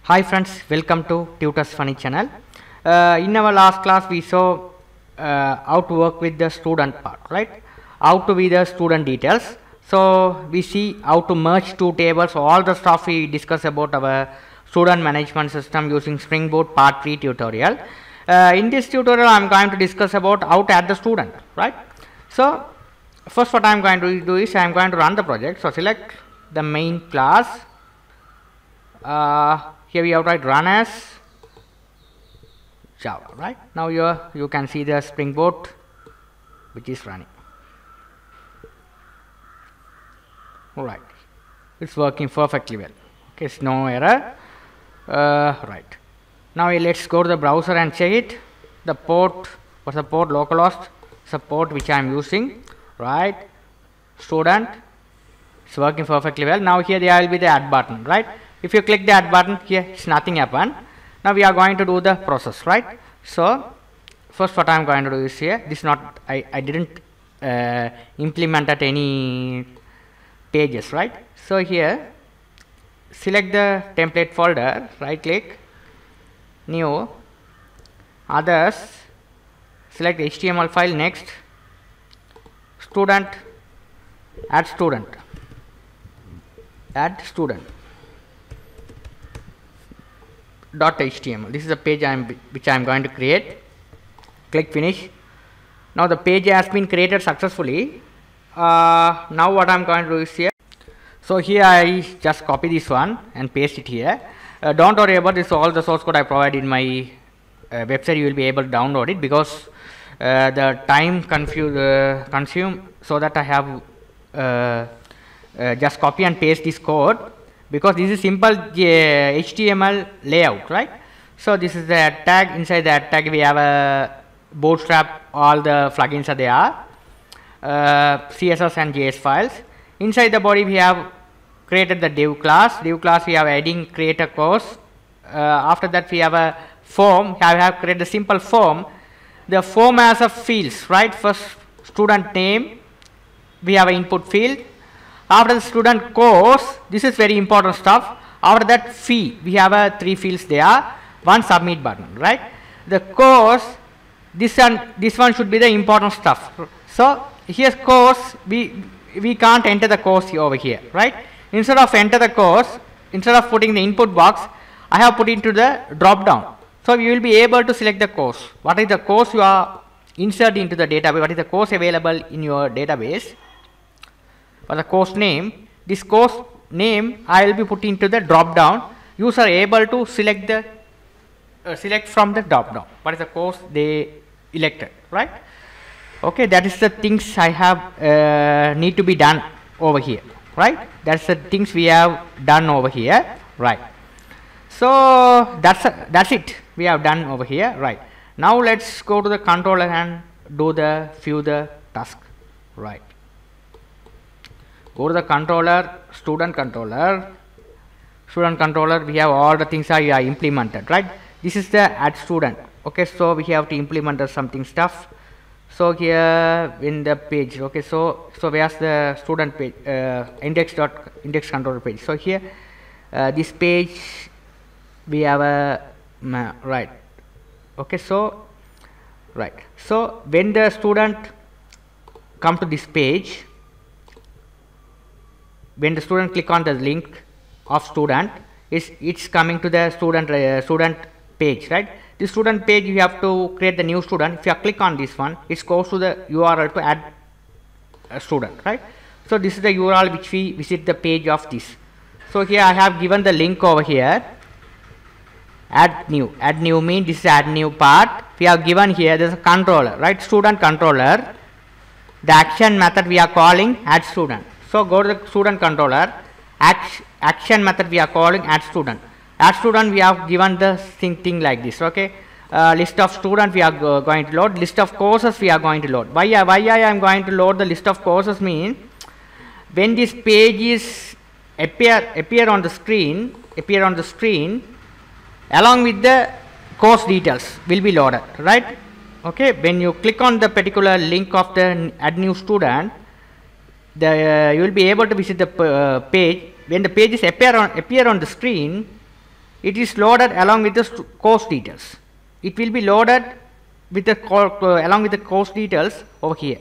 Hi friends, welcome to Tutors Funny channel. In our last class we saw how to work with the student part, right? How to be the student details. So we see how to merge two tables. All the stuff we discuss about our student management system using Springboard part 3 tutorial. In this tutorial I am going to discuss about how to add the student, right? So first what I am going to do is I am going to run the project. So select the main class. Here we have to write run as Java, right? Now you can see the Springboard which is running. Alright, it's working perfectly well. Okay, it's no error. Right. Now let's go to the browser and check it. The port, what's the port? Localhost, it's a port which I am using, right? Student, it's working perfectly well. Now here there will be the add button, right? If you click the add button, here it's nothing happen. Now we are going to do the process, right? So first what I am going to do is here, this not I didn't implement at any pages, right? So here select the template folder, right click, new, others, select the HTML file, next, student, add student, .html. This is the page which I am going to create. Click finish. Now the page has been created successfully. Now what I am going to do is here. So here I just copy this one and paste it here. Don't worry about this. All the source code I provide in my website. You will be able to download it because the time consume. So that I have just copy and paste this code. Because this is simple HTML layout, right? So this is the add tag. Inside the add tag we have a Bootstrap, all the plugins are there, CSS and JS files. Inside the body we have created the div class. Div class we have adding create a course. After that we have a form. I have created a simple form. The form has a fields, right? First student name, we have an input field. After the student course, this is very important stuff. After that fee, we have 3 fields there, one submit button, right? The course, this one should be the important stuff. So here's course, we can't enter the course over here, right? Instead of enter the course, instead of putting the input box, I have put into the drop down. So you will be able to select the course. What is the course you are insert into the database? What is the course available in your database? For the course name, this course name I will be put into the drop down. User able to select the select from the drop down. What is the course they elected, right? Okay, that is the things I have need to be done over here, right? That's the things we have done over here, right? So that's it we have done over here, right? Now let's go to the controller and do the task, right? Go to the controller, student controller, we have all the things are implemented, right? This is the add student. Okay, so we have to implement something stuff. So here in the page, okay, so where's the student page, index controller page. So here this page we have a right. Okay, so right. So when the student come to this page, when the student click on the link of student, it's coming to the student page, right? This student page you have to create the new student. If you click on this one, it goes to the URL to add a student, right? So this is the URL which we visit the page of this. So here I have given the link over here. Add new means this is add new part. We have given here there's a controller, right? Student controller. The action method we are calling add student. So go to the student controller, action method we are calling add student. Add student we have given the thing like this, okay? List of student we are going to load, list of courses we are going to load. Why I am going to load the list of courses means when this page is appear on the screen, along with the course details will be loaded, right? Okay, when you click on the particular link of the add new student, you will be able to visit the page. When the pages appear on the screen, it is loaded along with the course details. It will be loaded with the along with the course details over here.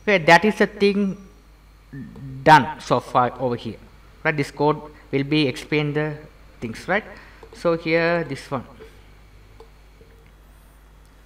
Okay, that is the thing done so far over here. Right, this code will be explain the things, right? So here this one,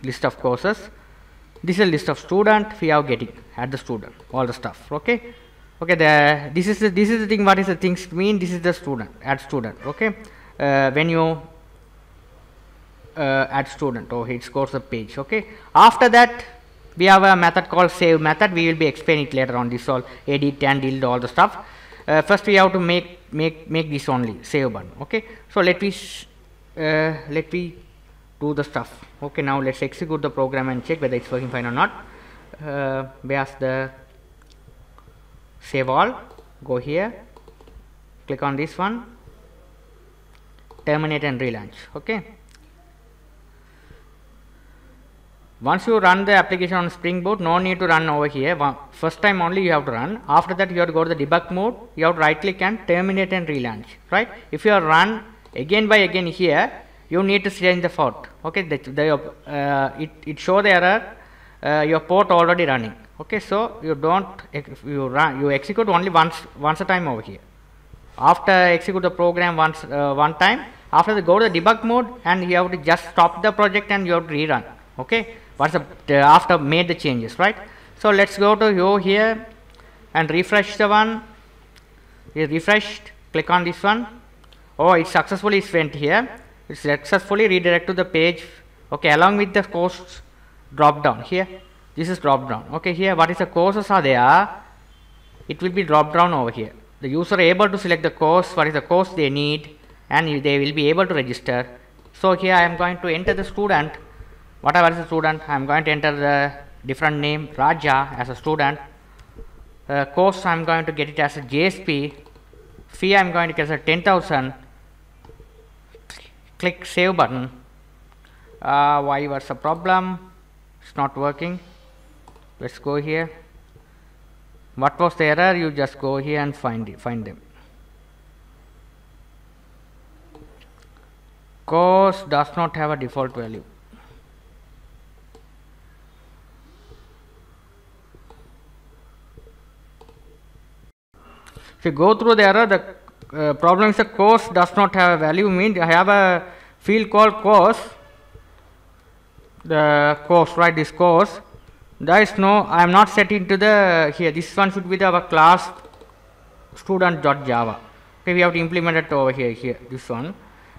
list of courses. This is a list of student we are getting at the student, all the stuff. Okay, okay. This is the thing. What is the things mean? This is the student, add student. Okay, when you add student, or it scores the page. Okay, after that we have a method called save method. We will be explaining it later on. This all edit and delete all the stuff. First we have to make this only save button. Okay, so let me do the stuff. Okay, now let's execute the program and check whether it's working fine or not. Where's the save all? Go here, click on this one, terminate and relaunch. Okay, once you run the application on Spring Boot, no need to run over here. First time only you have to run. After that you have to go to the debug mode. You have to right click and terminate and relaunch. Right, if you run again by again here, you need to change the port. Okay, it show the error, your port already running. Okay, so you don't you execute only once a time over here. After execute the program one time, after the go to the debug mode, and you have to just stop the project and you have to rerun. Okay, once after made the changes, right? So let's go to here and refresh the one. Is refreshed. Click on this one. Oh, it successfully went here. It successfully redirect to the page. Okay, along with the course drop down here. This is drop down. Okay, here what is the courses are there? It will be drop down over here. The user able to select the course, what is the course they need, and they will be able to register. So here I am going to enter the student. Whatever is the student, I am going to enter the different name Raja as a student. Course I am going to get it as a JSP. Fee I am going to get as a 10,000. Click save button. Why was the problem? It's not working. Let's go here. What was the error? You just go here and find them. Course does not have a default value. If you go through the error, the problem is the course does not have a value. Means I have a field called course. The course, right? This course. There is no. I am not set into the here. This one should be our class student.java. Okay, we have to implement it over here. Here, this one.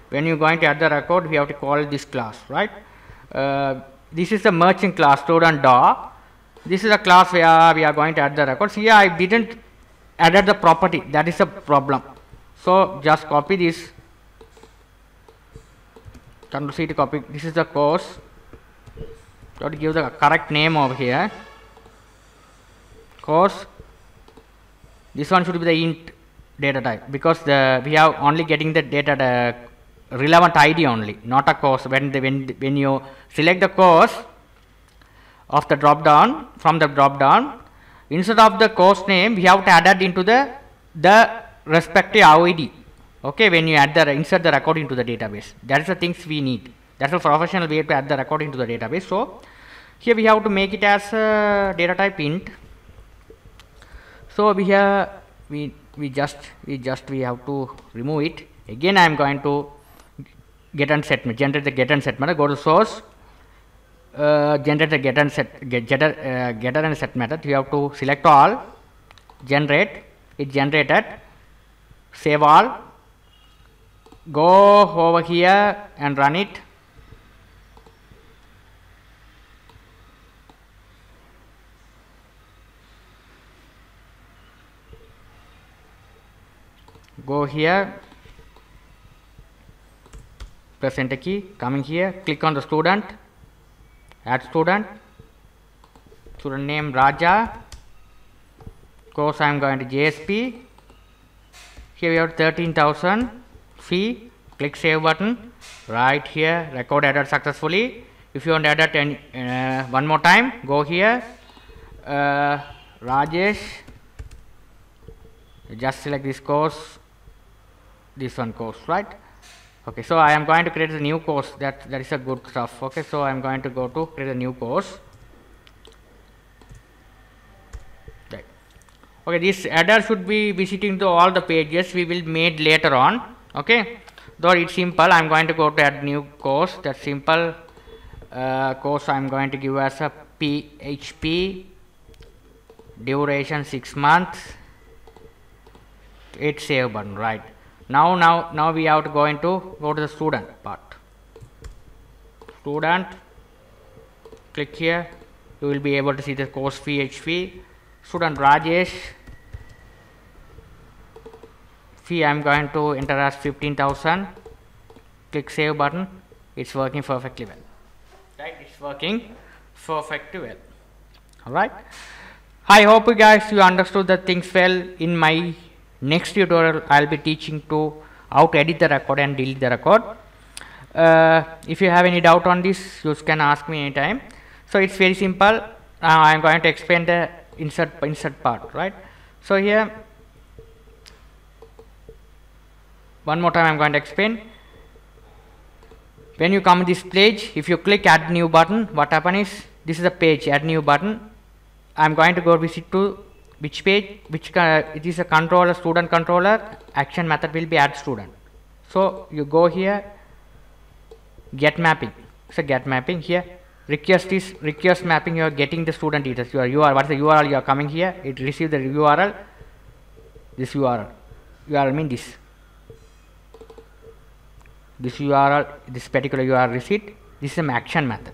When you are going to add the record, we have to call this class, right? This is the merchant class student.dot. This is a class where we are going to add the records. Here I didn't added the property, that is a problem. So just copy this, Ctrl C to copy. This is the course. So to give the correct name over here, course. This one should be the int data type, because we are only getting the data, the relevant ID only, not a course. When you select the course of the drop down, from the drop down, instead of the course name, we have to add it into the respective ID. Okay, when you insert the record into the database, that is the things we need. That's a professional way to add the record into the database. So here we have to make it as a data type int. So we have we have to remove it. Again, I am going to generate the get and set method. Go to source. Generate the getter and set method. You have to select all, generate it, generated, save all, go over here and run it. Go here, press enter key, coming here, click on the student, add student name Raja, course I am going to JSP. Here we have 13,000 fee, click save button, right here, record added successfully. If you want to add it one more time, go here, Rajesh, just select this course, this one course, right? Okay, so I am going to create a new course. That is a good stuff. Okay, so I am going to go to create a new course. Right. Okay, this header should be visiting to all the pages we will made later on. Okay, though it's simple, I am going to go to add new course. That simple course I am going to give as a PHP, duration 6 months. Hit save button. Right. Now we have to go to the student part. Student, click here. You will be able to see the course PHP. Student Rajesh. Fee I am going to enter as 15,000. Click save button. It's working perfectly well. Right, it's working perfectly well. All right. I hope you guys understood the things well. In my next tutorial, I'll be teaching to how to edit the record and delete the record. If you have any doubt on this, you can ask me anytime. So it's very simple. I am going to explain the insert part, right? So here, one more time I am going to explain. When you come to this page, if you click add new button, what happens is, this is the page, add new button. I am going to go visit to which page, it is a controller, student controller, action method will be add student. So you go here, get mapping. So get mapping here, request mapping, you are getting the student details. Your URL, what is the URL you are coming here, it receive the URL, this URL mean this URL, this particular URL receipt, this is an action method.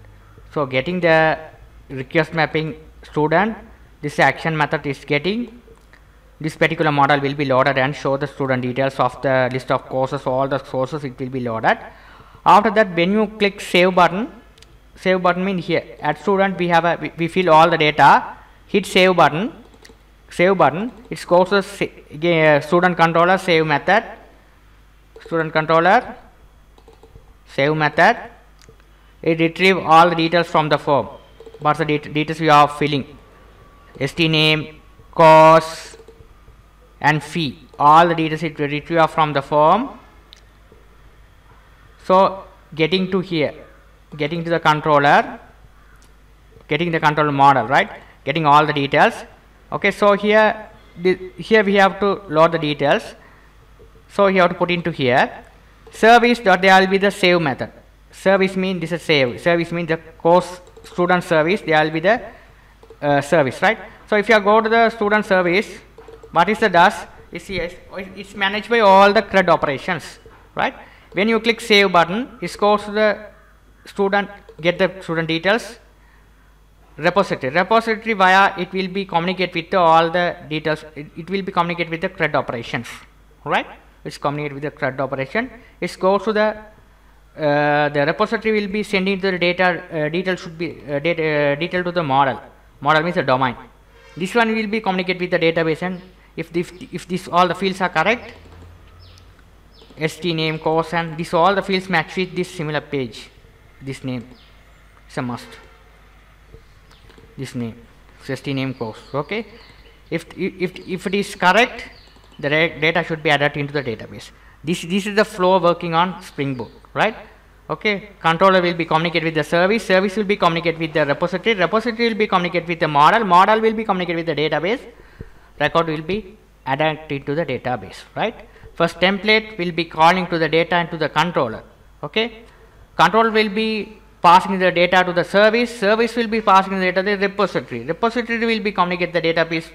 So getting the request mapping student, this action method is getting this particular model will be loaded and show the student details of the list of courses, all the sources it will be loaded. After that, when you click save button means here at student we fill all the data, hit save button, it goes to student controller save method, student controller save method, it retrieve all the details from the form. What's the details we are filling? ST name, course and fee, all the details it will retrieve from the form. So getting to here, getting to the controller, getting the controller model, right, getting all the details. Okay, so here we have to load the details. So you have to put into here service dot, there will be the save method. Service means this is save, service means the course student service, there will be the service, right? So if you go to the student service, what is the does is here, it's managed by all the CRUD operations, right? When you click save button, it goes to the student, get the student details, repository via it will be communicate with all the details, it will be communicate with the CRUD operations, right? It's communicate with the CRUD operation. It goes to the repository will be sending to the data, detail should be detail to the model means the domain. This one will be communicate with the database, and if this all the fields are correct, ST name, course, and this all the fields match with this similar page, this name is a must, this name, ST name, course. Okay, if it is correct, the data should be added into the database. This is the flow working on Spring Boot, right? Okay, controller will be communicate with the service will be communicate with the repository will be communicate with the model will be communicate with the database, record will be added into the database, right? First template will be calling to the data and to the controller. Okay, controller will be passing the data to the service will be passing the data to the repository will be communicate the database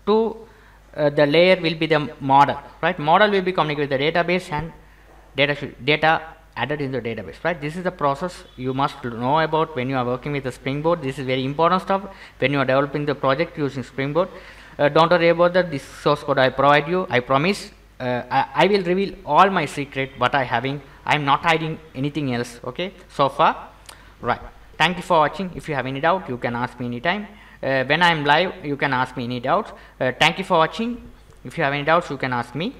to the layer will be the model, right? Model will be communicate with the database and data added in the database, right? This is the process you must know about when you are working with the Spring Boot. This is very important stuff when you are developing the project using Spring Boot. Don't worry about that. This source code I provide you, I promise. I will reveal all my secret what I having. I am not hiding anything else, okay, so far, right? Thank you for watching. If you have any doubt, you can ask me anytime. When I am live, you can ask me any doubts. Thank you for watching. If you have any doubts, you can ask me.